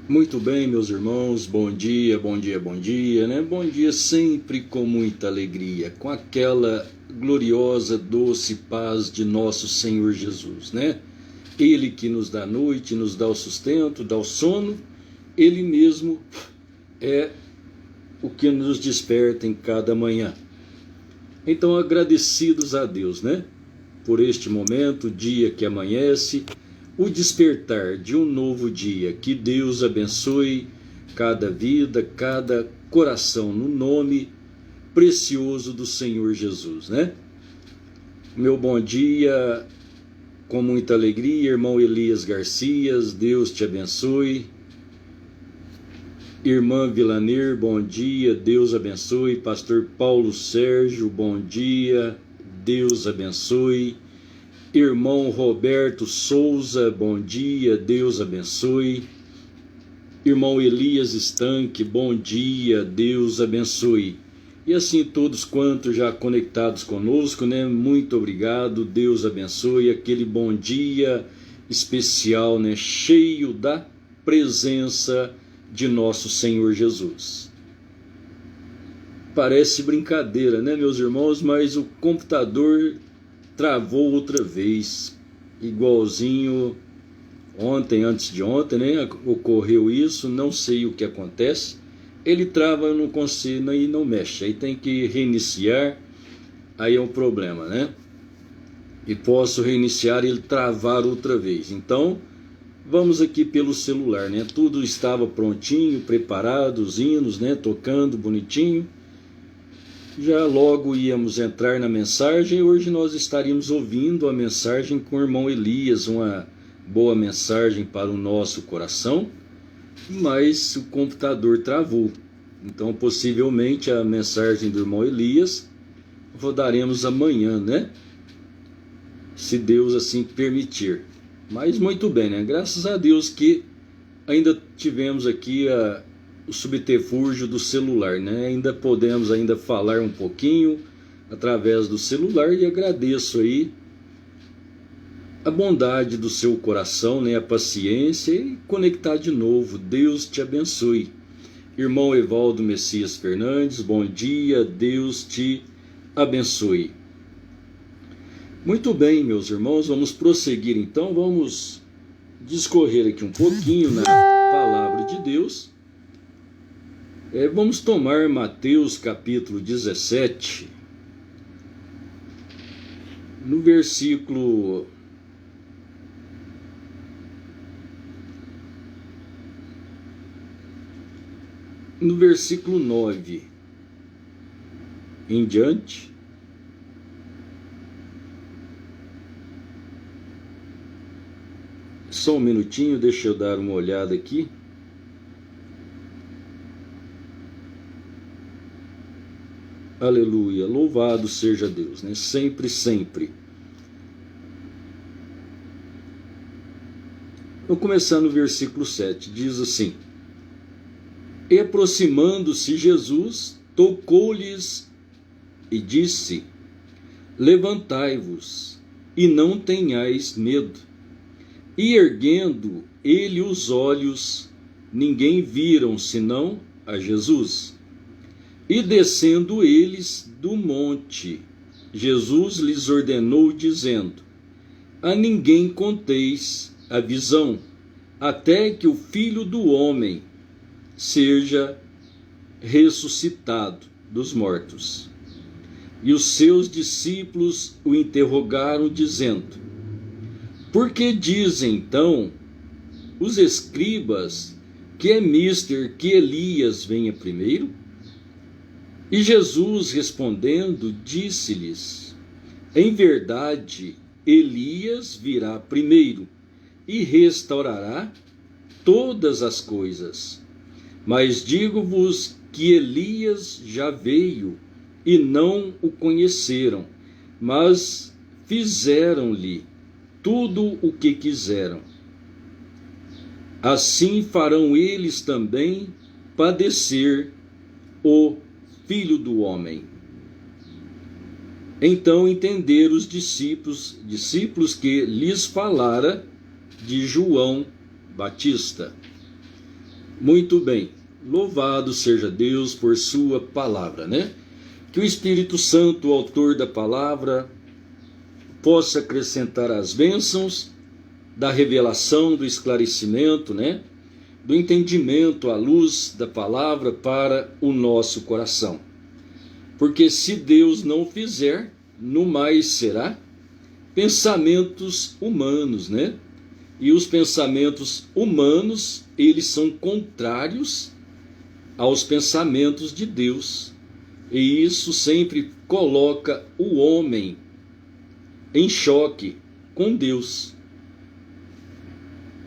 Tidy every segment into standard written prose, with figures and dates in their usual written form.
Muito bem, meus irmãos, bom dia, bom dia, bom dia, né? Bom dia sempre com muita alegria, com aquela gloriosa, doce paz de nosso Senhor Jesus, né? Ele que nos dá a noite, nos dá o sustento, dá o sono, Ele mesmo é o que nos desperta em cada manhã. Então, agradecidos a Deus, né? Por este momento, dia que amanhece, o despertar de um novo dia. Que Deus abençoe cada vida, cada coração, no nome precioso do Senhor Jesus, né? Meu bom dia, com muita alegria, irmão Elias Garcias, Deus te abençoe. Irmã Vilaner, bom dia, Deus abençoe. Pastor Paulo Sérgio, bom dia, Deus abençoe. Irmão Roberto Souza, bom dia, Deus abençoe. Irmão Elias Estanque, bom dia, Deus abençoe. E assim todos quantos já conectados conosco, né? Muito obrigado, Deus abençoe. Aquele bom dia especial, né? Cheio da presença de nosso Senhor Jesus. Parece brincadeira, né, meus irmãos? Mas o computador travou outra vez, igualzinho ontem, antes de ontem, né? Ocorreu isso, não sei o que acontece. Ele trava, eu não consigo, e não mexe. Aí tem que reiniciar, aí é um problema, né? E posso reiniciar e ele travar outra vez. Então, vamos aqui pelo celular, né? Tudo estava prontinho, preparado, os hinos, né? Tocando bonitinho. Já logo íamos entrar na mensagem e hoje nós estaríamos ouvindo a mensagem com o irmão Elias, uma boa mensagem para o nosso coração, mas o computador travou. Então possivelmente a mensagem do irmão Elias rodaremos amanhã, né? Se Deus assim permitir. Mas muito bem, né? Graças a Deus que ainda tivemos aqui o subterfúgio do celular, né? Ainda podemos falar um pouquinho através do celular e agradeço aí a bondade do seu coração, né? A paciência e conectar de novo. Deus te abençoe. Irmão Evaldo Messias Fernandes, bom dia, Deus te abençoe. Muito bem, meus irmãos, vamos prosseguir então, vamos discorrer aqui um pouquinho na palavra de Deus. Vamos tomar Mateus capítulo 17, no versículo 9 em diante. Só um minutinho, deixa eu dar uma olhada aqui. Aleluia, louvado seja Deus, né? Sempre, sempre. Vou começar no versículo 7, diz assim: E aproximando-se Jesus, tocou-lhes e disse: Levantai-vos, e não tenhais medo. E erguendo ele os olhos, ninguém viram senão a Jesus. E descendo eles do monte, Jesus lhes ordenou, dizendo: A ninguém conteis a visão, até que o Filho do Homem seja ressuscitado dos mortos. E os seus discípulos o interrogaram, dizendo: Por que dizem então os escribas que é mister que Elias venha primeiro? E Jesus respondendo disse-lhes: Em verdade, Elias virá primeiro e restaurará todas as coisas. Mas digo-vos que Elias já veio e não o conheceram, mas fizeram-lhe tudo o que quiseram. Assim farão eles também padecer o Filho do Homem. Então entenderam os discípulos que lhes falara de João Batista. Muito bem, louvado seja Deus por sua palavra, né? Que o Espírito Santo, o autor da palavra, possa acrescentar as bênçãos da revelação, do esclarecimento, né? Do entendimento à luz da palavra para o nosso coração. Porque se Deus não fizer, no mais será pensamentos humanos, né? E os pensamentos humanos, eles são contrários aos pensamentos de Deus. E isso sempre coloca o homem em choque com Deus.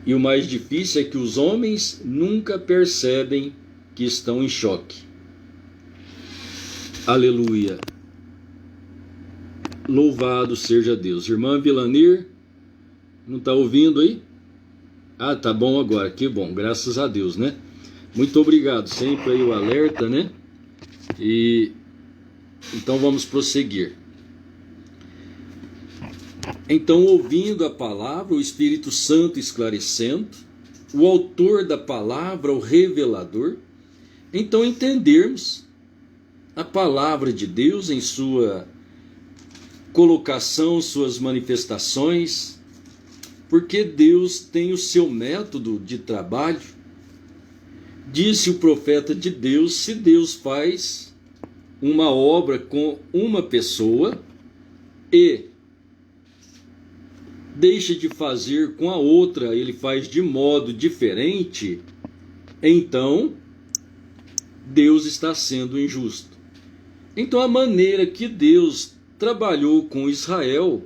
E o mais difícil é que os homens nunca percebem que estão em choque. Aleluia. Louvado seja Deus. Irmã Vilanir, não está ouvindo aí? Ah, tá bom agora, que bom, graças a Deus, né? Muito obrigado, sempre aí o alerta, né? E então vamos prosseguir. Então, ouvindo a palavra, o Espírito Santo esclarecendo, o autor da palavra, o revelador, então entendermos a palavra de Deus em sua colocação, suas manifestações, porque Deus tem o seu método de trabalho. Disse o profeta de Deus: se Deus faz uma obra com uma pessoa e deixa de fazer com a outra, ele faz de modo diferente, então Deus está sendo injusto. Então a maneira que Deus trabalhou com Israel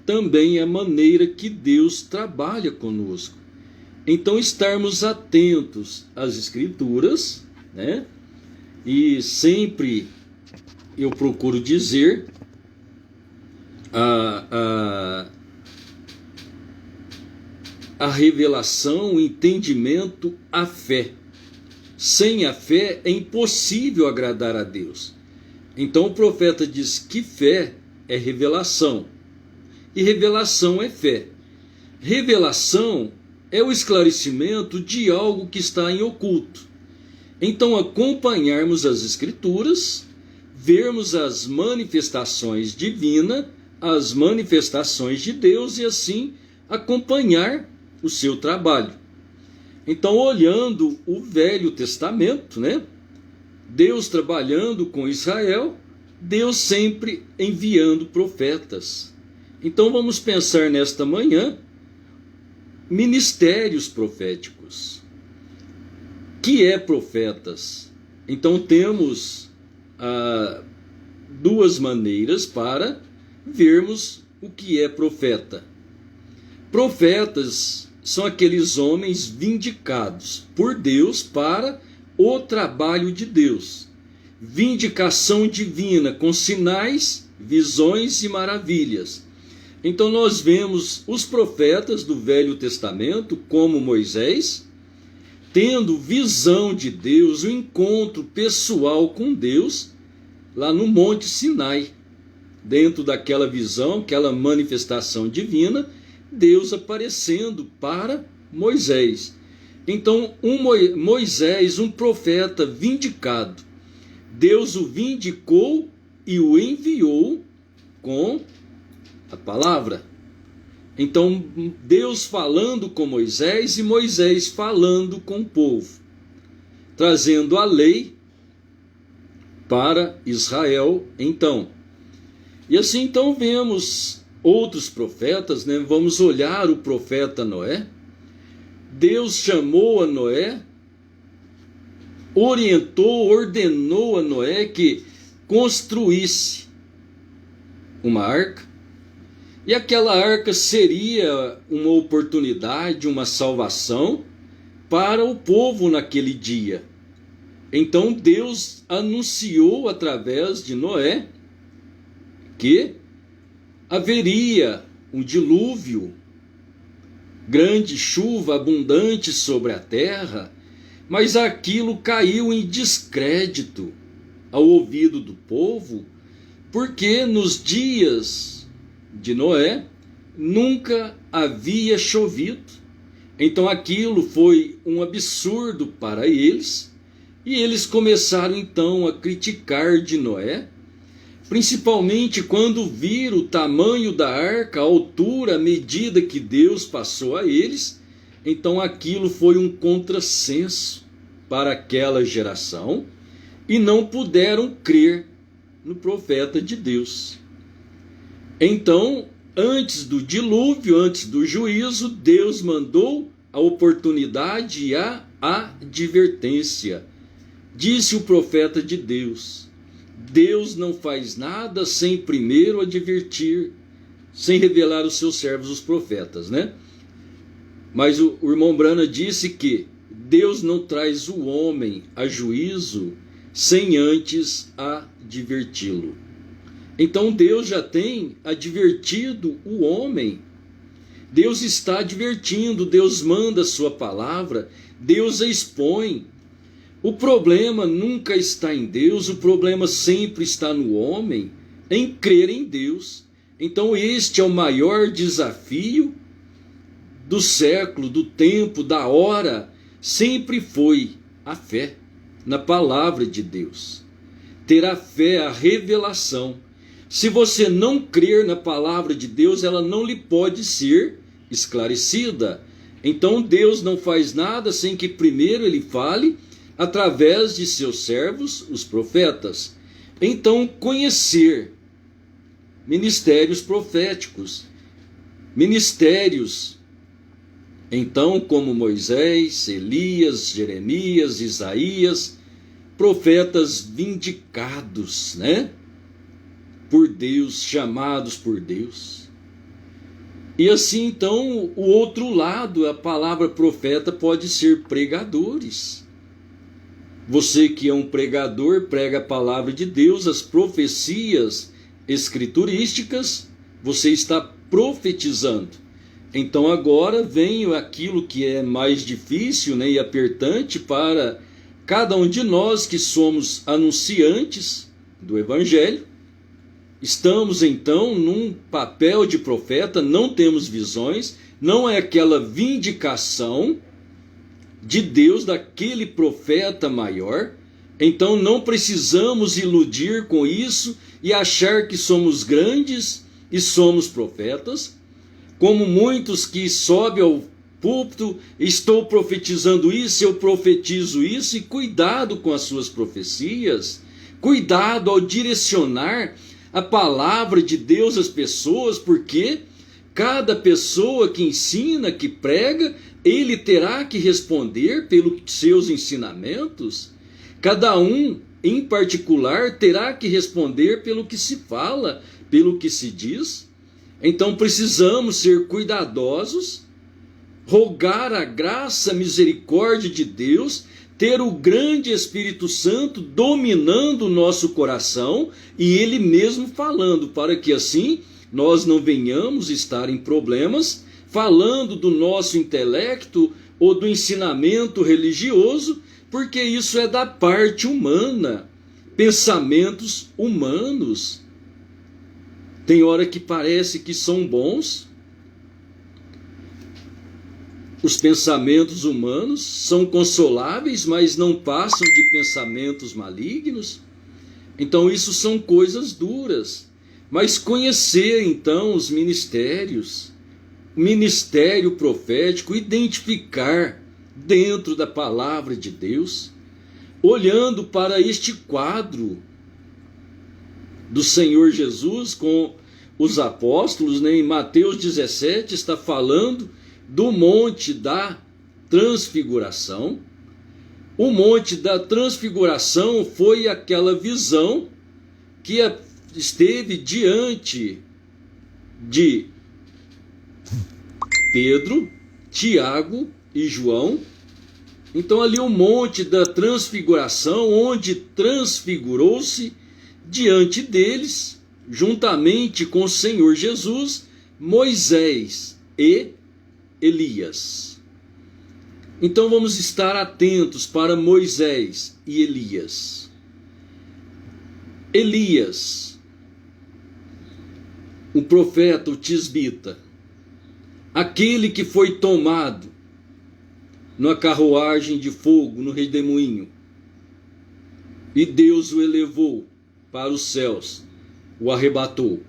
também é a maneira que Deus trabalha conosco. Então estarmos atentos às Escrituras, né? E sempre eu procuro dizer a revelação, o entendimento, a fé. Sem a fé é impossível agradar a Deus. Então o profeta diz que fé é revelação. E revelação é fé. Revelação é o esclarecimento de algo que está em oculto. Então acompanharmos as Escrituras, vermos as manifestações divinas, as manifestações de Deus e assim acompanhar o seu trabalho. Então, olhando o Velho Testamento, né? Deus trabalhando com Israel, Deus sempre enviando profetas. Então vamos pensar nesta manhã ministérios proféticos. Que é profetas? Então temos duas maneiras para vermos o que é profeta. Profetas são aqueles homens vindicados por Deus para o trabalho de Deus. Vindicação divina com sinais, visões e maravilhas. Então nós vemos os profetas do Velho Testamento, como Moisés, tendo visão de Deus, o encontro pessoal com Deus, lá no Monte Sinai. Dentro daquela visão, aquela manifestação divina, Deus aparecendo para Moisés. Então, Moisés, um profeta vindicado, Deus o vindicou e o enviou com a palavra. Então, Deus falando com Moisés e Moisés falando com o povo, trazendo a lei para Israel. Então, e assim então vemos outros profetas, né? Vamos olhar o profeta Noé. Deus chamou a Noé, orientou, ordenou a Noé que construísse uma arca. E aquela arca seria uma oportunidade, uma salvação para o povo naquele dia. Então Deus anunciou através de Noé que haveria um dilúvio, grande chuva abundante sobre a terra, Mas aquilo caiu em descrédito ao ouvido do povo, porque nos dias de Noé nunca havia chovido. Então aquilo foi um absurdo para eles, e eles começaram então a criticar de Noé, principalmente quando viram o tamanho da arca, a altura, a medida que Deus passou a eles. Então aquilo foi um contrassenso para aquela geração, e não puderam crer no profeta de Deus. Então, antes do dilúvio, antes do juízo, Deus mandou a oportunidade e a advertência. Disse o profeta de Deus: Deus não faz nada sem primeiro advertir, sem revelar os seus servos, os profetas, né? Mas o irmão Brana disse que Deus não traz o homem a juízo sem antes adverti-lo. Então Deus já tem advertido o homem. Deus está advertindo, Deus manda a sua palavra, Deus a expõe. O problema nunca está em Deus, o problema sempre está no homem, em crer em Deus. Então este é o maior desafio do século, do tempo, da hora, sempre foi a fé na palavra de Deus. Ter a fé, a revelação. Se você não crer na palavra de Deus, ela não lhe pode ser esclarecida. Então Deus não faz nada sem que primeiro ele fale através de seus servos, os profetas. Então conhecer ministérios proféticos, ministérios então como Moisés, Elias, Jeremias, Isaías, profetas vindicados, né? Por Deus, chamados por Deus. E assim então, o outro lado, a palavra profeta pode ser pregadores. Você que é um pregador, prega a palavra de Deus, as profecias escriturísticas, você está profetizando. Então agora vem aquilo que é mais difícil, né, e apertante para cada um de nós que somos anunciantes do Evangelho. Estamos então num papel de profeta, não temos visões, não é aquela vindicação de Deus daquele profeta maior. Então não precisamos iludir com isso e achar que somos grandes e somos profetas, como muitos que sobem ao púlpito: estou profetizando isso, eu profetizo isso. E cuidado com as suas profecias, cuidado ao direcionar a palavra de Deus às pessoas, porque cada pessoa que ensina, que prega, ele terá que responder pelos seus ensinamentos. Cada um em particular terá que responder pelo que se fala, pelo que se diz. Então precisamos ser cuidadosos, rogar a graça, a misericórdia de Deus, ter o grande Espírito Santo dominando o nosso coração e Ele mesmo falando, para que assim nós não venhamos estar em problemas, falando do nosso intelecto ou do ensinamento religioso, porque isso é da parte humana, pensamentos humanos. Tem hora que parece que são bons. Os pensamentos humanos são consoláveis, mas não passam de pensamentos malignos. Então isso são coisas duras. Mas conhecer então os ministérios, o ministério profético, identificar dentro da palavra de Deus, olhando para este quadro do Senhor Jesus com os apóstolos, né? Em Mateus 17 está falando do monte da transfiguração. O monte da transfiguração foi aquela visão que esteve diante de Pedro, Tiago e João. Então ali o monte da transfiguração, onde transfigurou-se diante deles, juntamente com o Senhor Jesus, Moisés e Elias. Então vamos estar atentos para Moisés e Elias. Elias, o profeta, o tisbita, aquele que foi tomado numa carruagem de fogo no redemoinho, e Deus o elevou para os céus, o arrebatou.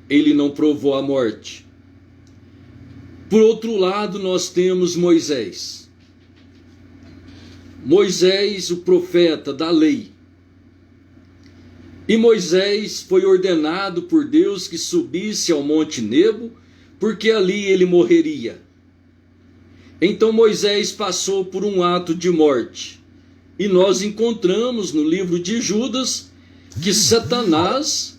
Ele não provou a morte. Por outro lado, nós temos Moisés. Moisés, o profeta da lei. E Moisés foi ordenado por Deus que subisse ao Monte Nebo, porque ali ele morreria. Então Moisés passou por um ato de morte. E nós encontramos no livro de Judas que Satanás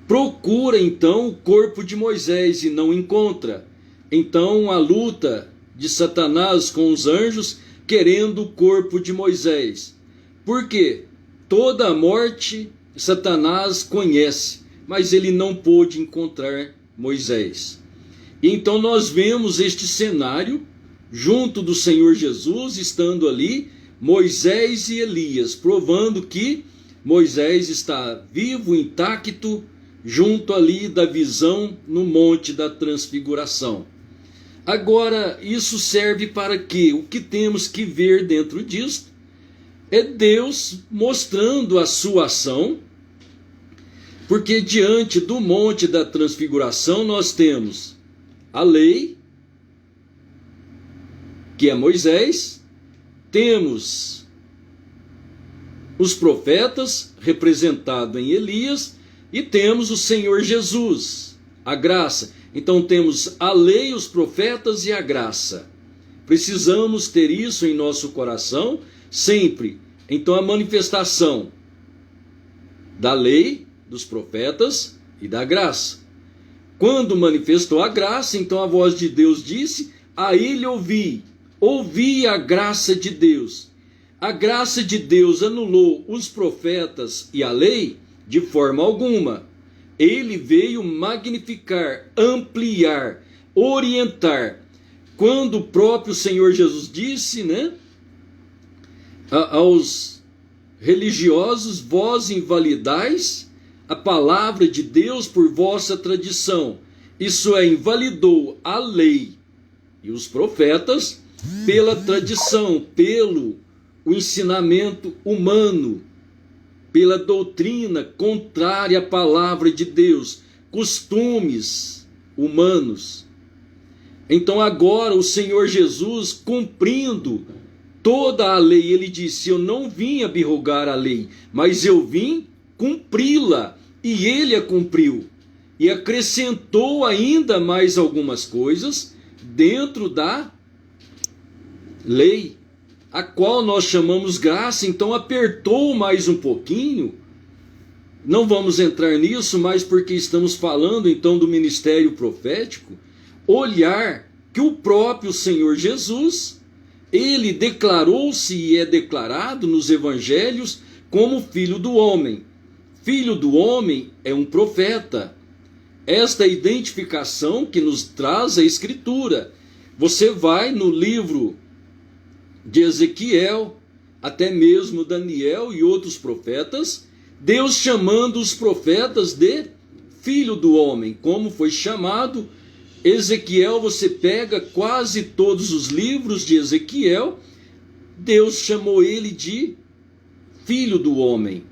procura então o corpo de Moisés e não encontra. Então a luta de Satanás com os anjos querendo o corpo de Moisés. Por quê? Toda a morte Satanás conhece, mas ele não pôde encontrar Moisés. E então nós vemos este cenário junto do Senhor Jesus, estando ali Moisés e Elias, provando que Moisés está vivo, intacto, junto ali da visão no Monte da Transfiguração. Agora, isso serve para quê? O que temos que ver dentro disso é Deus mostrando a sua ação, porque diante do Monte da Transfiguração nós temos a lei, que é Moisés, temos os profetas, representado em Elias, e temos o Senhor Jesus, a graça. Então temos a lei, os profetas e a graça. Precisamos ter isso em nosso coração sempre. Então a manifestação da lei, dos profetas e da graça. Quando manifestou a graça, então a voz de Deus disse: a ele ouvi a graça de Deus. A graça de Deus anulou os profetas e a lei de forma alguma. Ele veio magnificar, ampliar, orientar. Quando o próprio Senhor Jesus disse, aos religiosos: vós invalidais a palavra de Deus por vossa tradição. Isso é, invalidou a lei e os profetas pela tradição, pelo o ensinamento humano, pela doutrina contrária à palavra de Deus, costumes humanos. Então agora o Senhor Jesus, cumprindo toda a lei, ele disse: eu não vim abrogar a lei, mas eu vim cumpri-la, e ele a cumpriu, e acrescentou ainda mais algumas coisas dentro da lei, a qual nós chamamos graça. Então apertou mais um pouquinho. Não vamos entrar nisso, mas porque estamos falando então do ministério profético, olhar que o próprio Senhor Jesus, ele declarou-se e é declarado nos evangelhos como filho do homem. Filho do homem é um profeta. Esta identificação que nos traz a Escritura. Você vai no livro de Ezequiel, até mesmo Daniel e outros profetas, Deus chamando os profetas de filho do homem, como foi chamado Ezequiel. Você pega quase todos os livros de Ezequiel, Deus chamou ele de filho do homem.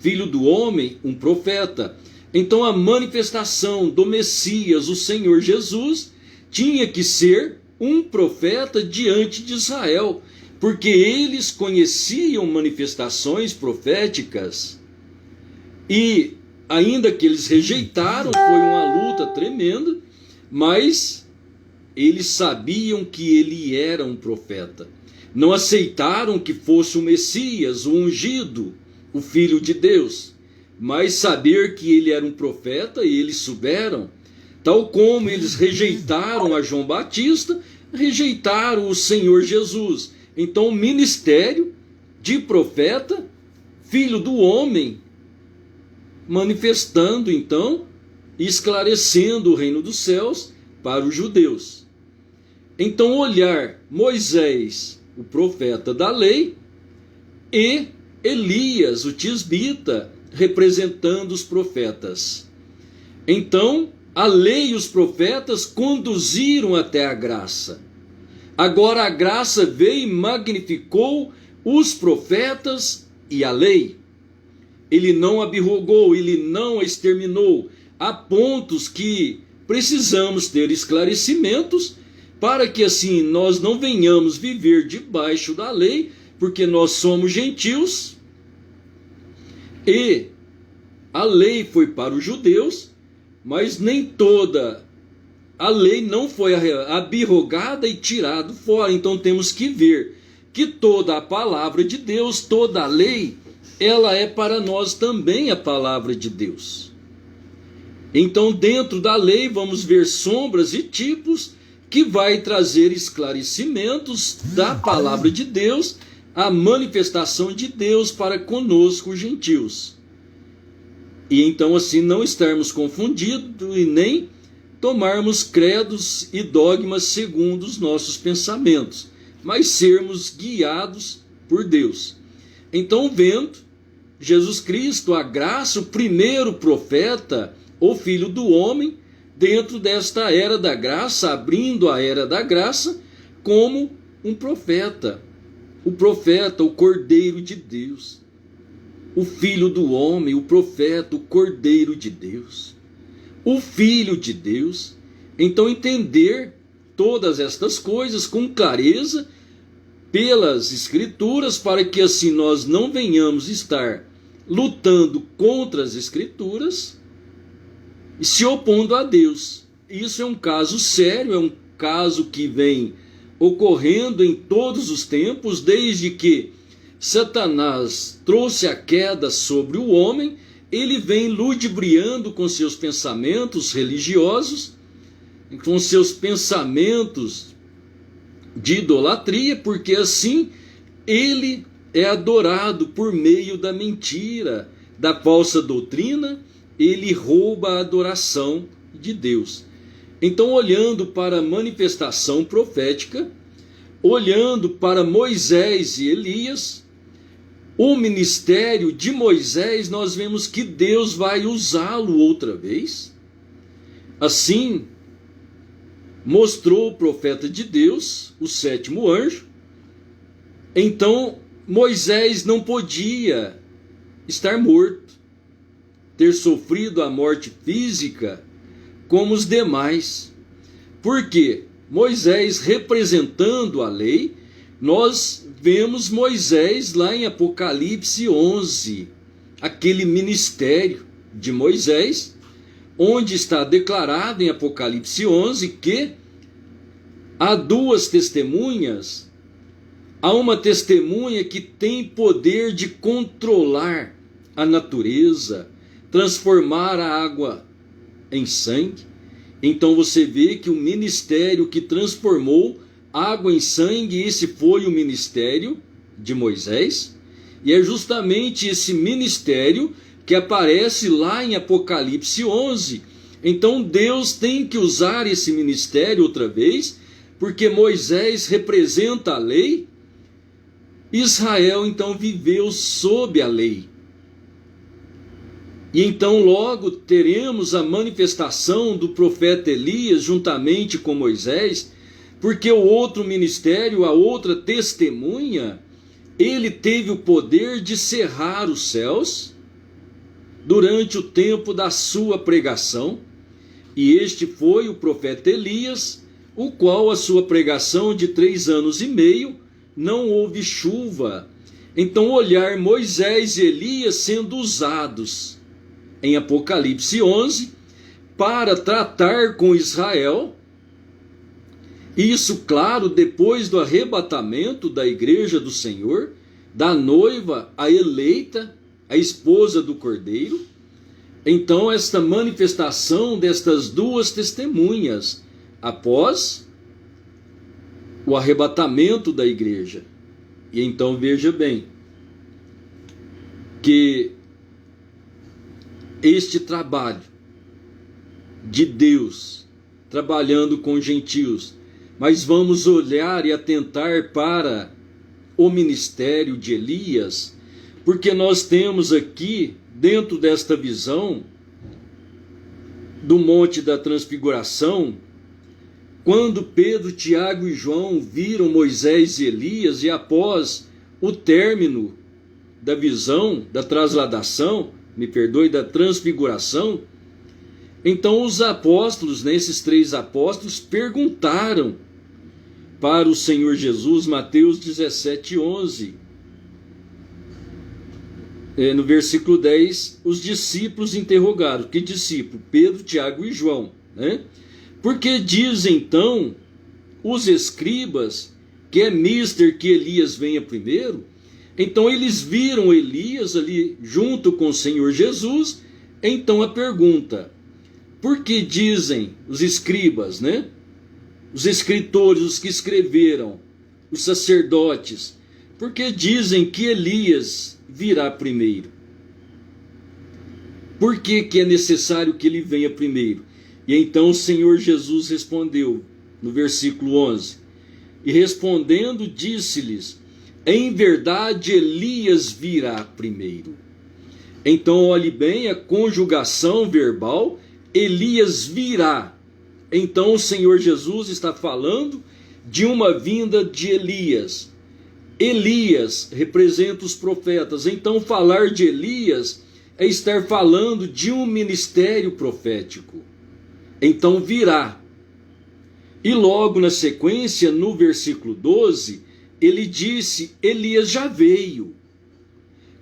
Filho do homem, um profeta. Então a manifestação do Messias, o Senhor Jesus, tinha que ser um profeta diante de Israel, porque eles conheciam manifestações proféticas, e ainda que eles rejeitaram, foi uma luta tremenda, mas eles sabiam que ele era um profeta. Não aceitaram que fosse o Messias, o ungido, o Filho de Deus, mas saber que ele era um profeta, e eles souberam. Tal como eles rejeitaram a João Batista, rejeitaram o Senhor Jesus. Então o ministério de profeta, filho do homem, manifestando então, esclarecendo o reino dos céus para os judeus. Então olhar Moisés, o profeta da lei, e Elias, o tisbita, representando os profetas. Então, a lei e os profetas conduziram até a graça. Agora a graça veio e magnificou os profetas e a lei. Ele não abrogou, ele não exterminou. Há pontos que precisamos ter esclarecimentos para que assim nós não venhamos viver debaixo da lei, porque nós somos gentios e a lei foi para os judeus, mas nem toda a lei não foi abrogada e tirado fora. Então temos que ver que toda a palavra de Deus, toda a lei, ela é para nós também a palavra de Deus. Então dentro da lei vamos ver sombras e tipos que vai trazer esclarecimentos da palavra de Deus, a manifestação de Deus para conosco os gentios. E então assim não estarmos confundidos e nem tomarmos credos e dogmas segundo os nossos pensamentos, mas sermos guiados por Deus. Então vendo Jesus Cristo, a graça, o primeiro profeta, o Filho do Homem, dentro desta era da graça, abrindo a era da graça, como um profeta. O profeta, o Cordeiro de Deus. O Filho do Homem, o profeta, o Cordeiro de Deus. O Filho de Deus. Então entender todas estas coisas com clareza pelas Escrituras, para que assim nós não venhamos estar lutando contra as Escrituras e se opondo a Deus. Isso é um caso sério, é um caso que vem ocorrendo em todos os tempos, desde que Satanás trouxe a queda sobre o homem. Ele vem ludibriando com seus pensamentos religiosos, com seus pensamentos de idolatria, porque assim ele é adorado por meio da mentira, da falsa doutrina. Ele rouba a adoração de Deus. Então, olhando para a manifestação profética, olhando para Moisés e Elias, o ministério de Moisés, nós vemos que Deus vai usá-lo outra vez. Assim, mostrou o profeta de Deus, o sétimo anjo. Então, Moisés não podia estar morto, ter sofrido a morte física como os demais. Porque Moisés representando a lei, nós vemos Moisés lá em Apocalipse 11, aquele ministério de Moisés, onde está declarado em Apocalipse 11 que há duas testemunhas. Há uma testemunha que tem poder de controlar a natureza, transformar a água em sangue. Então você vê que o ministério que transformou água em sangue, esse foi o ministério de Moisés. E é justamente esse ministério que aparece lá em Apocalipse 11. Então Deus tem que usar esse ministério outra vez, porque Moisés representa a lei. Israel então viveu sob a lei. E então logo teremos a manifestação do profeta Elias juntamente com Moisés, porque o outro ministério, a outra testemunha, ele teve o poder de cerrar os céus durante o tempo da sua pregação. E este foi o profeta Elias, o qual a sua pregação de 3 anos e meio não houve chuva. Então olhar Moisés e Elias sendo usados em Apocalipse 11, para tratar com Israel. Isso, claro, depois do arrebatamento da igreja do Senhor, da noiva, a eleita, a esposa do Cordeiro. Então, esta manifestação destas duas testemunhas, após o arrebatamento da igreja. E então, veja bem, que este trabalho de Deus, trabalhando com gentios, Mas vamos olhar e atentar para o ministério de Elias, porque nós temos aqui, dentro desta visão do Monte da Transfiguração, quando Pedro, Tiago e João viram Moisés e Elias, e após o término da visão, da trasladação, da transfiguração, então os apóstolos, esses 3 apóstolos, perguntaram para o Senhor Jesus, Mateus 17:11. No versículo 10, os discípulos interrogaram. Que discípulo? Pedro, Tiago e João. Porque dizem então os escribas que é mister que Elias venha primeiro? Então eles viram Elias ali junto com o Senhor Jesus. Então a pergunta: por que dizem os escribas, os escritores, os que escreveram, os sacerdotes, por que dizem que Elias virá primeiro? Por que é necessário que ele venha primeiro? E então o Senhor Jesus respondeu, no versículo 11, e respondendo disse-lhes: em verdade Elias virá primeiro. Então olhe bem a conjugação verbal, Elias virá. Então o Senhor Jesus está falando de uma vinda de Elias. Elias representa os profetas. Então falar de Elias é estar falando de um ministério profético. Então virá. E logo na sequência, no versículo 12, ele disse: Elias já veio.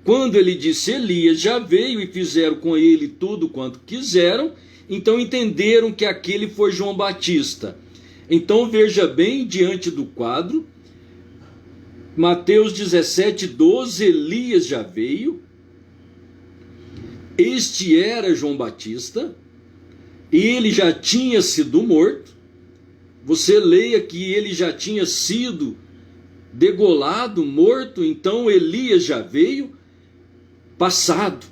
Quando ele disse Elias já veio e fizeram com ele tudo quanto quiseram, então entenderam que aquele foi João Batista. Então veja bem diante do quadro, Mateus 17:12, Elias já veio, este era João Batista, ele já tinha sido morto. Você leia que ele já tinha sido degolado, morto, então Elias já veio, passado.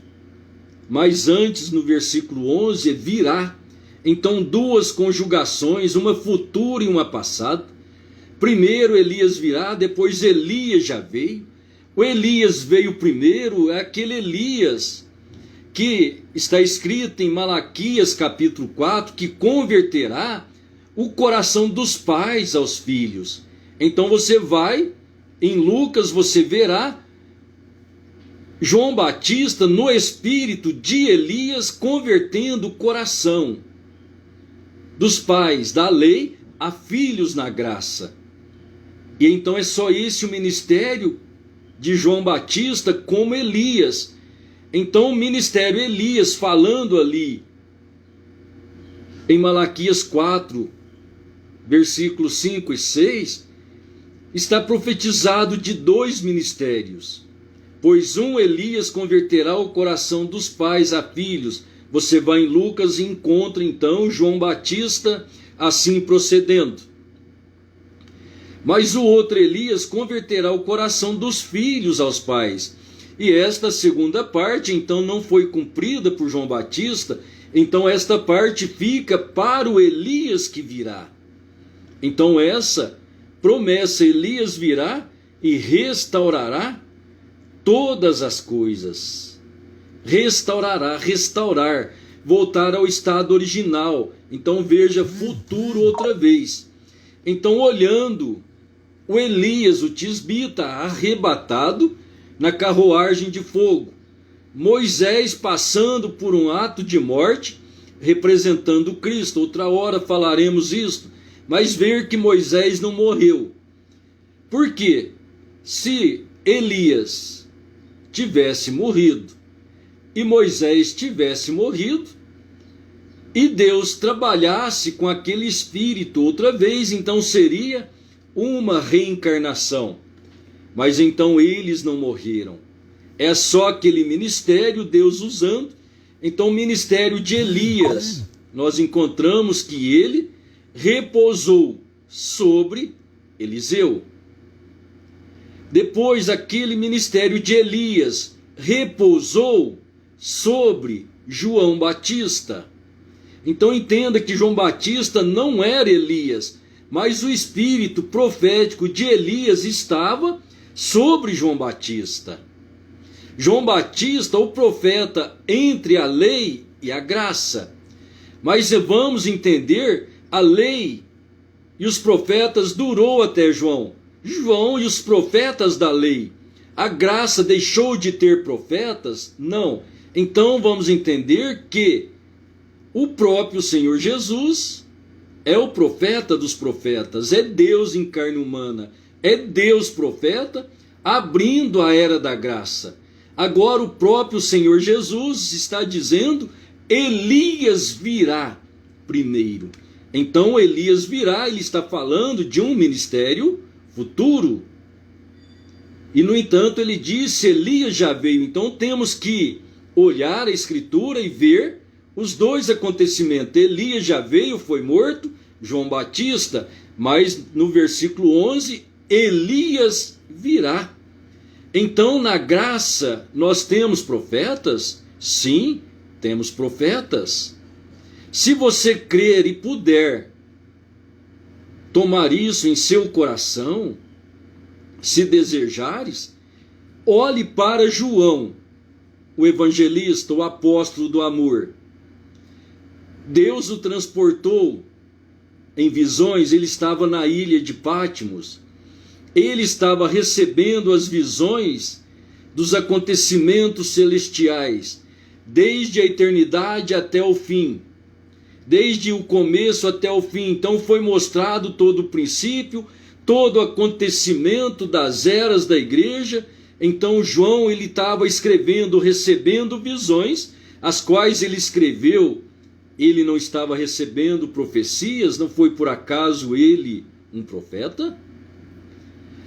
Mas antes, no versículo 11, virá. Então 2 conjugações, uma futura e uma passada. Primeiro Elias virá, depois Elias já veio. O Elias veio primeiro, é aquele Elias que está escrito em Malaquias capítulo 4, que converterá o coração dos pais aos filhos. Então você vai, em Lucas você verá João Batista no espírito de Elias convertendo o coração dos pais da lei a filhos na graça. E então é só esse o ministério de João Batista como Elias. Então o ministério Elias, falando ali em Malaquias 4, versículos 5 e 6, está profetizado de 2 ministérios. Pois um Elias converterá o coração dos pais a filhos. Você vai em Lucas e encontra então João Batista assim procedendo. Mas o outro Elias converterá o coração dos filhos aos pais. E esta segunda parte então não foi cumprida por João Batista. Então esta parte fica para o Elias que virá. Então essa promessa, Elias virá e restaurará todas as coisas. Restaurará, restaurar, voltar ao estado original. Então veja, futuro outra vez. Então olhando o Elias, o tisbita, arrebatado na carruagem de fogo. Moisés passando por um ato de morte, representando Cristo. Outra hora falaremos isto. Mas ver que Moisés não morreu. Por quê? Se Elias tivesse morrido e Moisés tivesse morrido e Deus trabalhasse com aquele espírito outra vez, então seria uma reencarnação. Mas então eles não morreram. É só aquele ministério, Deus usando. Então o ministério de Elias, nós encontramos que ele repousou sobre Eliseu. Depois aquele ministério de Elias repousou sobre João Batista. Então entenda que João Batista não era Elias, mas o espírito profético de Elias estava sobre João Batista. João Batista, o profeta entre a lei e a graça. Mas vamos entender, a lei e os profetas durou até João. João e os profetas da lei. A graça deixou de ter profetas? Não. Então vamos entender que o próprio Senhor Jesus é o profeta dos profetas, é Deus em carne humana, é Deus profeta, abrindo a era da graça. Agora o próprio Senhor Jesus está dizendo, Elias virá primeiro. Então Elias virá, ele está falando de um ministério futuro. E no entanto ele disse, Elias já veio. Então temos que olhar a escritura e ver os dois acontecimentos. Elias já veio, foi morto, João Batista, mas no versículo 11, Elias virá. Então na graça nós temos profetas? Sim, temos profetas. Se você crer e puder tomar isso em seu coração, se desejares, olhe para João, o evangelista, o apóstolo do amor. Deus o transportou em visões, ele estava na ilha de Patmos. Ele estava recebendo as visões dos acontecimentos celestiais, desde a eternidade até o fim, desde o começo até o fim. Então foi mostrado todo o princípio, todo o acontecimento das eras da igreja. Então João, ele estava escrevendo, recebendo visões, as quais ele escreveu. Ele não estava recebendo profecias, não foi por acaso ele um profeta?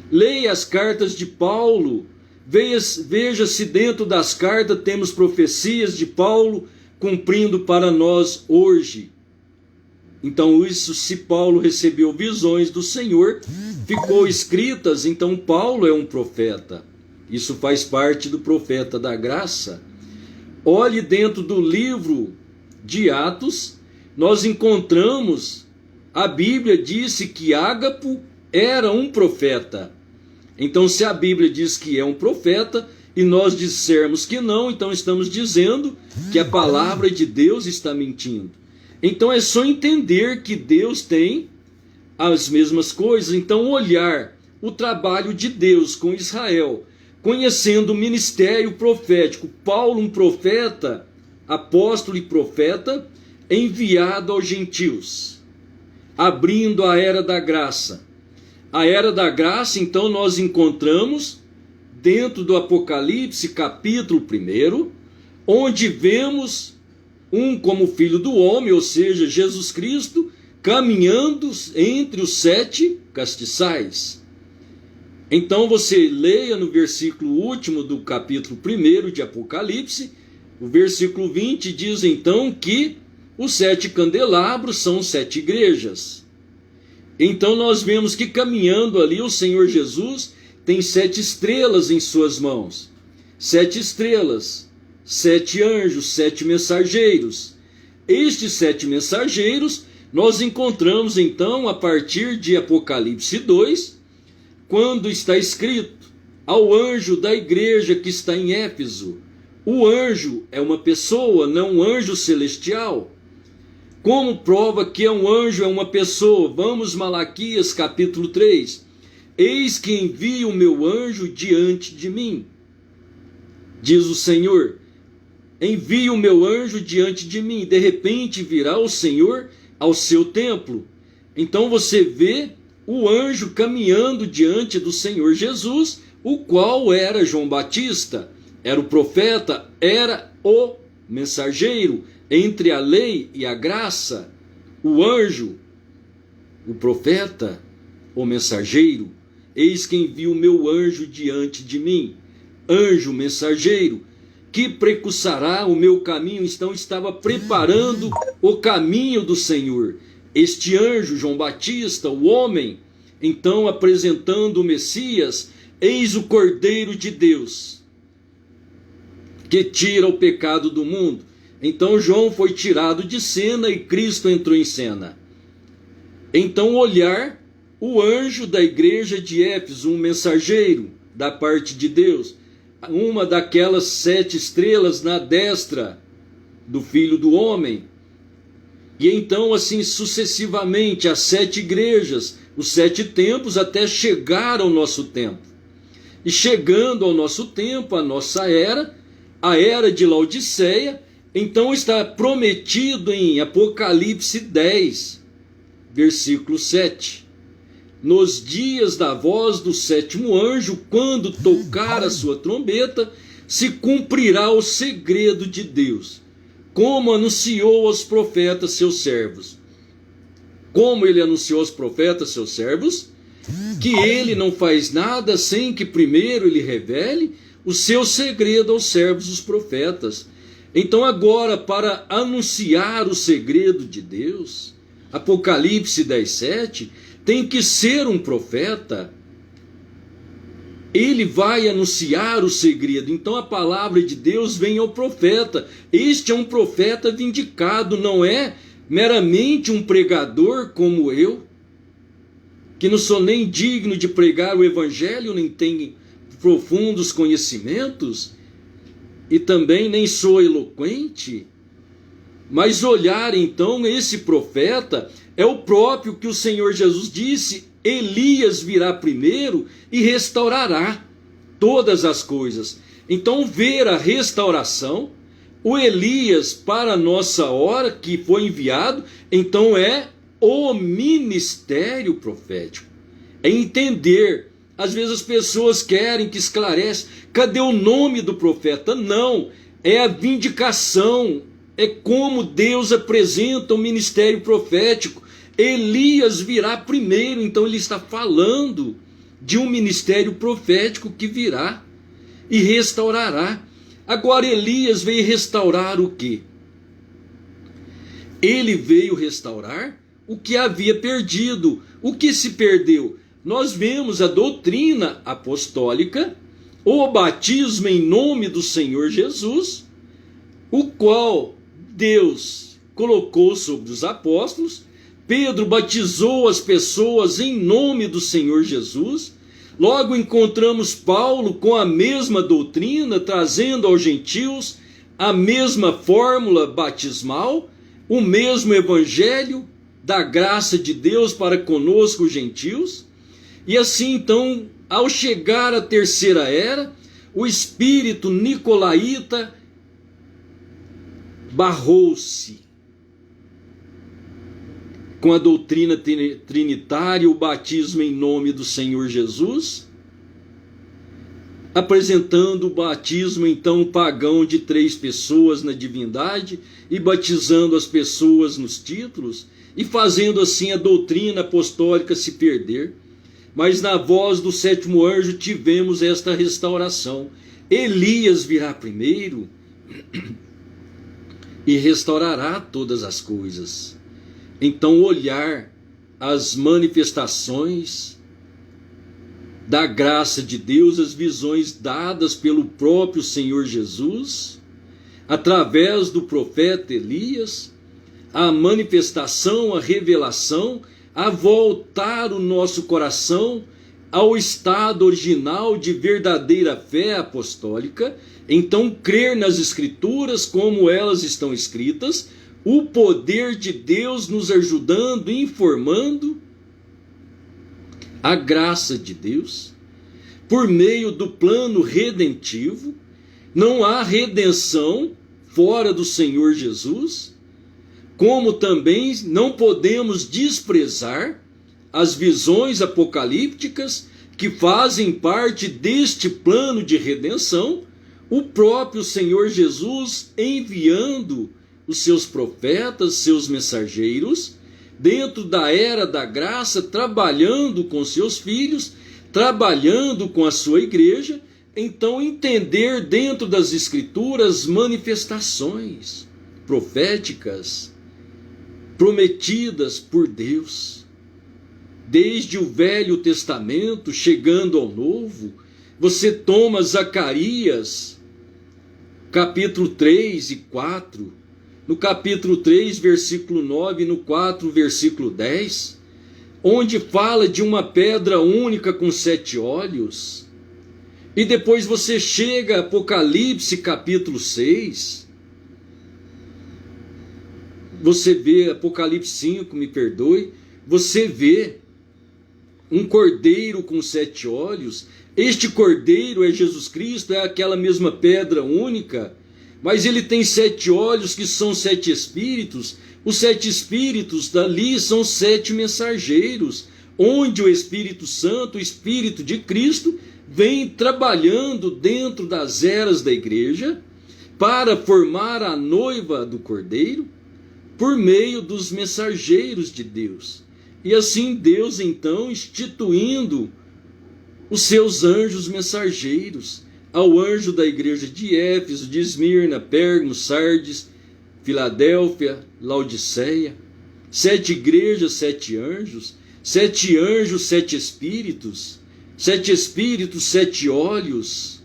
Leia as cartas de Paulo, veja se dentro das cartas temos profecias de Paulo cumprindo para nós hoje. Então isso, se Paulo recebeu visões do Senhor, ficou escritas, então Paulo é um profeta. Isso faz parte do profeta da graça. Olhe dentro do livro de Atos, nós encontramos, a Bíblia disse que Ágapo era um profeta. Então se a Bíblia diz que é um profeta, e nós dissermos que não, então estamos dizendo que a palavra de Deus está mentindo. Então é só entender que Deus tem as mesmas coisas. Então olhar o trabalho de Deus com Israel, conhecendo o ministério profético. Paulo, um profeta, apóstolo e profeta, enviado aos gentios, abrindo a era da graça. A era da graça, então, nós encontramos dentro do Apocalipse, capítulo 1, onde vemos um como filho do homem, ou seja, Jesus Cristo, caminhando entre os 7 castiçais. Então você leia no versículo último do capítulo 1 de Apocalipse, o versículo 20 diz então que os 7 candelabros são 7 igrejas. Então nós vemos que caminhando ali o Senhor Jesus tem 7 estrelas em suas mãos. 7 estrelas, 7 anjos, 7 mensageiros. Estes 7 mensageiros nós encontramos então a partir de Apocalipse 2, quando está escrito ao anjo da igreja que está em Éfeso. O anjo é uma pessoa, não um anjo celestial. Como prova que é um anjo, é uma pessoa? Vamos Malaquias capítulo 3. Eis que envio o meu anjo diante de mim, diz o Senhor. Envio o meu anjo diante de mim. De repente virá o Senhor ao seu templo. Então você vê o anjo caminhando diante do Senhor Jesus, o qual era João Batista. Era o profeta, era o mensageiro entre a lei e a graça, o anjo, o profeta, o mensageiro. Eis que envio o meu anjo diante de mim, anjo mensageiro, que precursará o meu caminho. Então estava preparando o caminho do Senhor. Este anjo, João Batista, o homem, então apresentando o Messias, eis o Cordeiro de Deus, que tira o pecado do mundo. Então João foi tirado de cena e Cristo entrou em cena. Então olhar o anjo da igreja de Éfeso, um mensageiro da parte de Deus, uma daquelas 7 estrelas na destra do Filho do Homem. E então assim sucessivamente as 7 igrejas, os 7 tempos, até chegar ao nosso tempo. E chegando ao nosso tempo, a nossa era, a era de Laodiceia, então está prometido em Apocalipse 10, versículo 7. Nos dias da voz do 7º anjo, quando tocar a sua trombeta, se cumprirá o segredo de Deus, como anunciou aos profetas seus servos. Como ele anunciou aos profetas seus servos? Que ele não faz nada sem que primeiro ele revele o seu segredo aos servos, os profetas. Então agora, para anunciar o segredo de Deus, Apocalipse 10:7, tem que ser um profeta. Ele vai anunciar o segredo. Então a palavra de Deus vem ao profeta. Este é um profeta vindicado, não é meramente um pregador como eu, que não sou nem digno de pregar o evangelho, nem tenho profundos conhecimentos, e também nem sou eloquente. Mas olhar então esse profeta é o próprio que o Senhor Jesus disse: Elias virá primeiro e restaurará todas as coisas. Então ver a restauração, o Elias para a nossa hora que foi enviado, então é o ministério profético. É entender. Às vezes as pessoas querem que esclareça. Cadê o nome do profeta? Não, é a vindicação. É como Deus apresenta o ministério profético. Elias virá primeiro, então ele está falando de um ministério profético que virá e restaurará. Agora Elias veio restaurar o quê? Ele veio restaurar o que havia perdido. O que se perdeu? Nós vemos a doutrina apostólica, o batismo em nome do Senhor Jesus, o qual Deus colocou sobre os apóstolos. Pedro batizou as pessoas em nome do Senhor Jesus. Logo encontramos Paulo com a mesma doutrina, trazendo aos gentios a mesma fórmula batismal, o mesmo evangelho da graça de Deus para conosco os gentios. E assim então, ao chegar à terceira era, o espírito nicolaíta barrou-se com a doutrina trinitária, o batismo em nome do Senhor Jesus, apresentando o batismo então pagão de 3 pessoas na divindade e batizando as pessoas nos títulos e fazendo assim a doutrina apostólica se perder. Mas na voz do 7º anjo tivemos esta restauração. Elias virá primeiro e restaurará todas as coisas. Então olhar as manifestações da graça de Deus, as visões dadas pelo próprio Senhor Jesus, através do profeta Elias, a manifestação, a revelação, a voltar o nosso coração ao estado original de verdadeira fé apostólica, então crer nas Escrituras como elas estão escritas, o poder de Deus nos ajudando, informando, a graça de Deus, por meio do plano redentivo. Não há redenção fora do Senhor Jesus, como também não podemos desprezar as visões apocalípticas que fazem parte deste plano de redenção, o próprio Senhor Jesus enviando os seus profetas, seus mensageiros, dentro da era da graça, trabalhando com seus filhos, trabalhando com a sua igreja. Então entender dentro das Escrituras manifestações proféticas prometidas por Deus, desde o Velho Testamento chegando ao Novo. Você toma Zacarias capítulo 3 e 4, no capítulo 3 versículo 9, no 4 versículo 10, onde fala de uma pedra única com 7 olhos. E depois você chega a Apocalipse capítulo 6. Você vê Apocalipse 5, me perdoe. Você vê um cordeiro com 7 olhos. Este cordeiro é Jesus Cristo, é aquela mesma pedra única. Mas ele tem 7 olhos, que são 7 espíritos. Os 7 espíritos dali são 7 mensageiros, onde o Espírito Santo, o Espírito de Cristo, vem trabalhando dentro das eras da igreja para formar a noiva do Cordeiro por meio dos mensageiros de Deus. E assim Deus então instituindo os seus anjos mensageiros, ao anjo da igreja de Éfeso, de Esmirna, Pérgamo, Sardes, Filadélfia, Laodiceia. 7 igrejas, 7 anjos, 7 anjos, 7 espíritos, 7 espíritos, 7 olhos,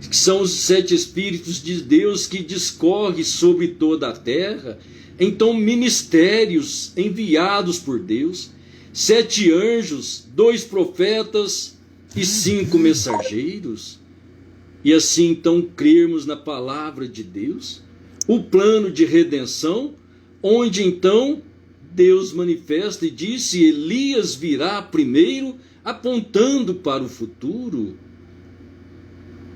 que são os 7 espíritos de Deus que discorrem sobre toda a terra. Então, ministérios enviados por Deus, 7 anjos, 2 profetas e 5 mensageiros. E assim, então, crermos na palavra de Deus, o plano de redenção, onde então Deus manifesta e disse: Elias virá primeiro, apontando para o futuro.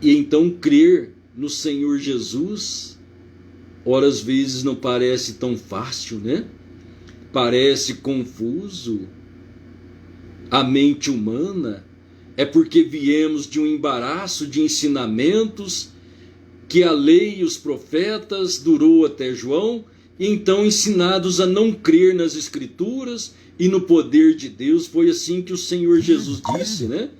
E então crer no Senhor Jesus, ora às vezes não parece tão fácil, né? Parece confuso. A mente humana é porque viemos de um embaraço de ensinamentos que a lei e os profetas durou até João, e então ensinados a não crer nas Escrituras e no poder de Deus. Foi assim que o Senhor Jesus disse, né?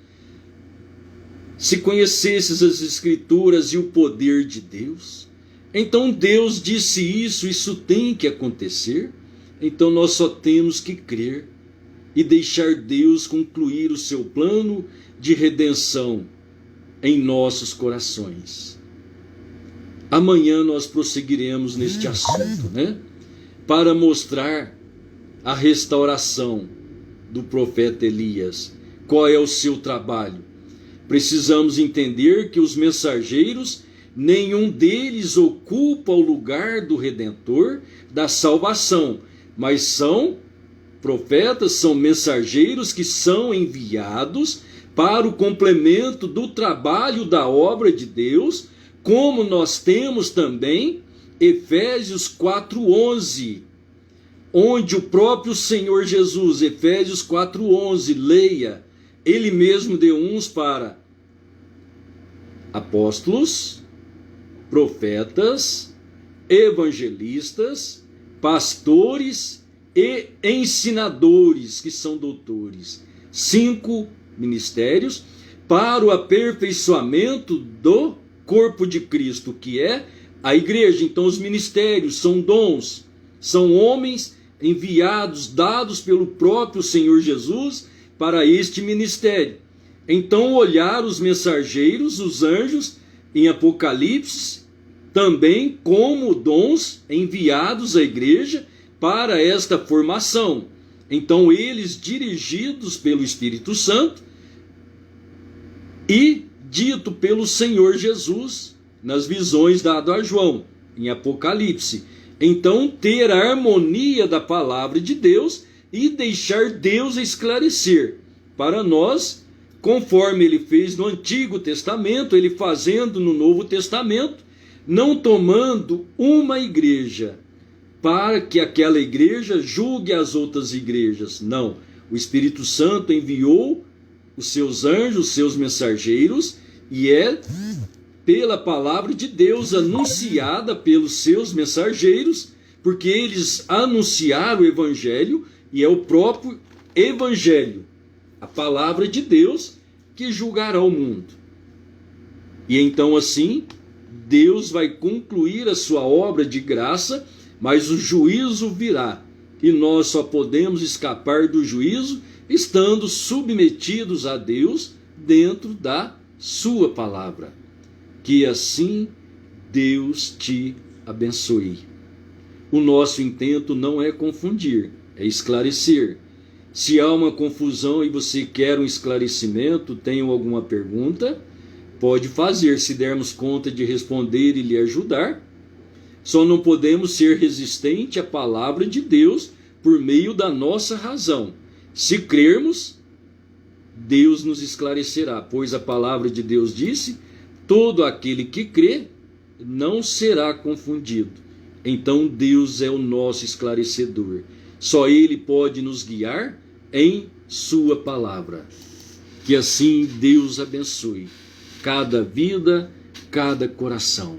Se conhecesses as Escrituras e o poder de Deus. Então Deus disse isso tem que acontecer. Então nós só temos que crer e deixar Deus concluir o seu plano de redenção em nossos corações. Amanhã nós prosseguiremos neste assunto, né? Para mostrar a restauração do profeta Elias. Qual é o seu trabalho? Precisamos entender que os mensageiros, nenhum deles ocupa o lugar do Redentor, da salvação, mas são profetas, são mensageiros que são enviados para o complemento do trabalho da obra de Deus, como nós temos também Efésios 4:11, onde o próprio Senhor Jesus, Efésios 4:11, leia, ele mesmo deu uns para apóstolos, profetas, evangelistas, pastores e ensinadores, que são doutores. 5 ministérios para o aperfeiçoamento do corpo de Cristo, que é a igreja. Então os ministérios são dons, são homens enviados, dados pelo próprio Senhor Jesus para este ministério. Então olhar os mensageiros, os anjos, em Apocalipse, também como dons enviados à igreja para esta formação. Então eles dirigidos pelo Espírito Santo e dito pelo Senhor Jesus nas visões dadas a João em Apocalipse. Então ter a harmonia da palavra de Deus e deixar Deus esclarecer para nós, conforme ele fez no Antigo Testamento, ele fazendo no Novo Testamento, não tomando uma igreja para que aquela igreja julgue as outras igrejas. Não, o Espírito Santo enviou os seus anjos, os seus mensageiros, e é pela palavra de Deus anunciada pelos seus mensageiros, porque eles anunciaram o Evangelho, e é o próprio Evangelho, a palavra de Deus, que julgará o mundo. E então assim, Deus vai concluir a sua obra de graça, mas o juízo virá, e nós só podemos escapar do juízo estando submetidos a Deus dentro da sua palavra. Que assim Deus te abençoe. O nosso intento não é confundir, é esclarecer. Se há uma confusão e você quer um esclarecimento, tem alguma pergunta, pode fazer, se dermos conta de responder e lhe ajudar. Só não podemos ser resistente à palavra de Deus por meio da nossa razão. Se crermos, Deus nos esclarecerá, pois a palavra de Deus disse: todo aquele que crê não será confundido. Então Deus é o nosso esclarecedor. Só Ele pode nos guiar em sua palavra. Que assim Deus abençoe cada vida, cada coração.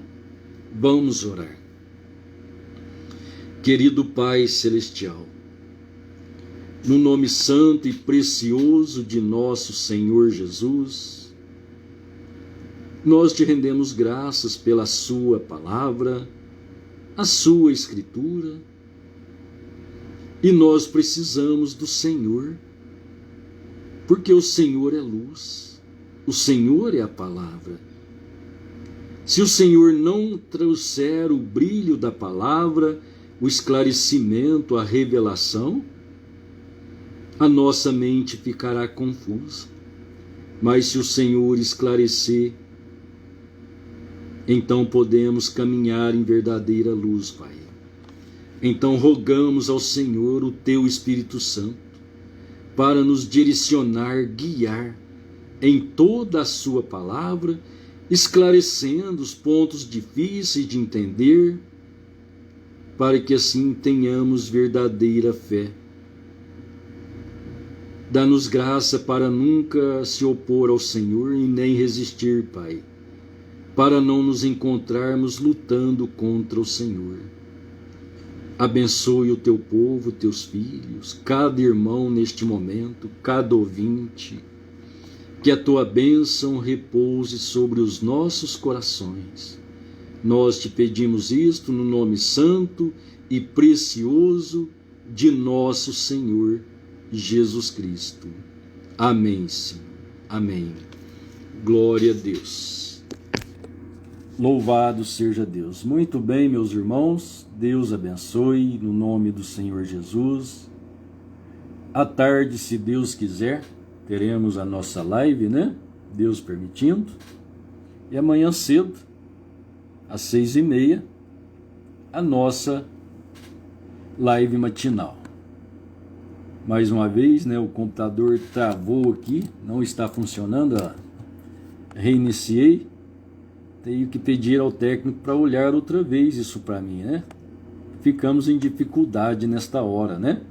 Vamos orar. Querido Pai Celestial, no nome santo e precioso de nosso Senhor Jesus, nós te rendemos graças pela sua palavra, a sua escritura, e nós precisamos do Senhor, porque o Senhor é luz, o Senhor é a palavra. Se o Senhor não trouxer o brilho da palavra, o esclarecimento, a revelação, a nossa mente ficará confusa. Mas se o Senhor esclarecer, então podemos caminhar em verdadeira luz, Pai. Então rogamos ao Senhor o Teu Espírito Santo para nos direcionar, guiar em toda a Sua palavra, esclarecendo os pontos difíceis de entender, para que assim tenhamos verdadeira fé. Dá-nos graça para nunca se opor ao Senhor e nem resistir, Pai, para não nos encontrarmos lutando contra o Senhor. Abençoe o Teu povo, Teus filhos, cada irmão neste momento, cada ouvinte, que a Tua bênção repouse sobre os nossos corações. Nós te pedimos isto no nome santo e precioso de nosso Senhor Jesus Cristo. Amém, Senhor. Amém. Glória a Deus. Louvado seja Deus. Muito bem, meus irmãos. Deus abençoe no nome do Senhor Jesus. À tarde, se Deus quiser, teremos a nossa live, né? Deus permitindo. E amanhã cedo, às 6h30, a nossa live matinal. Mais uma vez, né, o computador travou aqui, não está funcionando, reiniciei, tenho que pedir ao técnico para olhar outra vez isso para mim, né? Ficamos em dificuldade nesta hora, né?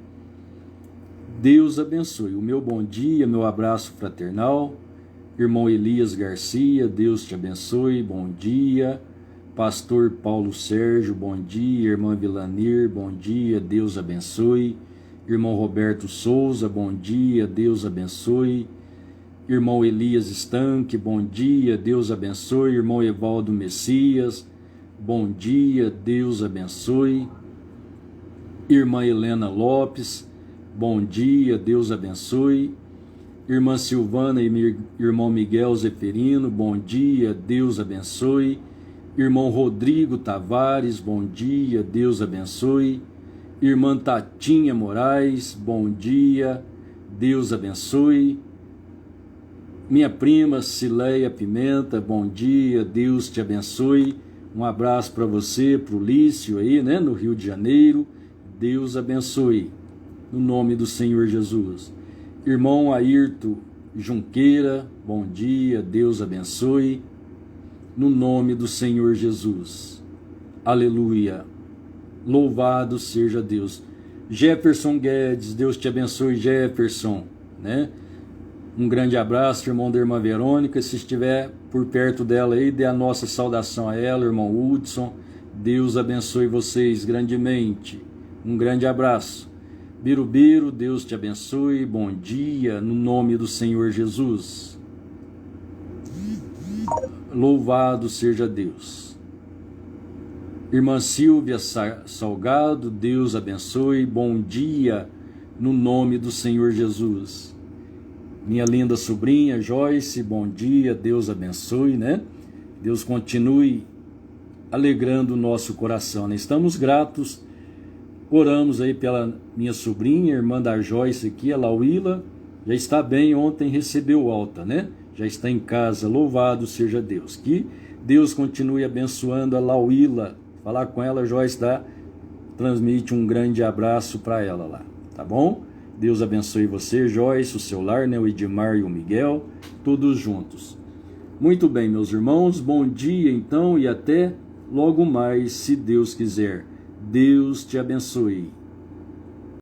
Deus abençoe. O meu bom dia, meu abraço fraternal, irmão Elias Garcia, Deus te abençoe, bom dia. Pastor Paulo Sérgio, bom dia. Irmã Vilanir, bom dia, Deus abençoe. Irmão Roberto Souza, bom dia, Deus abençoe. Irmão Elias Estanque, bom dia, Deus abençoe. Irmão Evaldo Messias, bom dia, Deus abençoe. Irmã Helena Lopes, bom dia, Deus abençoe. Irmã Silvana e irmão Miguel Zeferino, bom dia, Deus abençoe. Irmão Rodrigo Tavares, bom dia, Deus abençoe. Irmã Tatinha Moraes, bom dia, Deus abençoe. Minha prima Cileia Pimenta, bom dia, Deus te abençoe. Um abraço para você, para o Lício aí, né, no Rio de Janeiro. Deus abençoe, no nome do Senhor Jesus. Irmão Ayrton Junqueira, bom dia, Deus abençoe. No nome do Senhor Jesus. Aleluia. Louvado seja Deus. Jefferson Guedes, Deus te abençoe, Jefferson, né? Um grande abraço, irmão da irmã Verônica. Se estiver por perto dela aí, dê a nossa saudação a ela, irmão Hudson. Deus abençoe vocês grandemente. Um grande abraço. Birubiru, Deus te abençoe. Bom dia, no nome do Senhor Jesus. Louvado seja Deus. Irmã Silvia Salgado, Deus abençoe. Bom dia, no nome do Senhor Jesus. Minha linda sobrinha Joyce, bom dia, Deus abençoe, né? Deus continue alegrando o nosso coração, né? Estamos gratos Oramos aí pela minha sobrinha, irmã da Joyce aqui, a Lauíla, já está bem, ontem recebeu alta, né? Já está em casa, louvado seja Deus. Que Deus continue abençoando a Lauíla. Falar com ela, Joyce, transmite um grande abraço para ela lá, tá bom? Deus abençoe você, Joyce, o seu lar, né? O Edmar e o Miguel, todos juntos. Muito bem, meus irmãos, bom dia então e até logo mais, se Deus quiser. Deus te abençoe.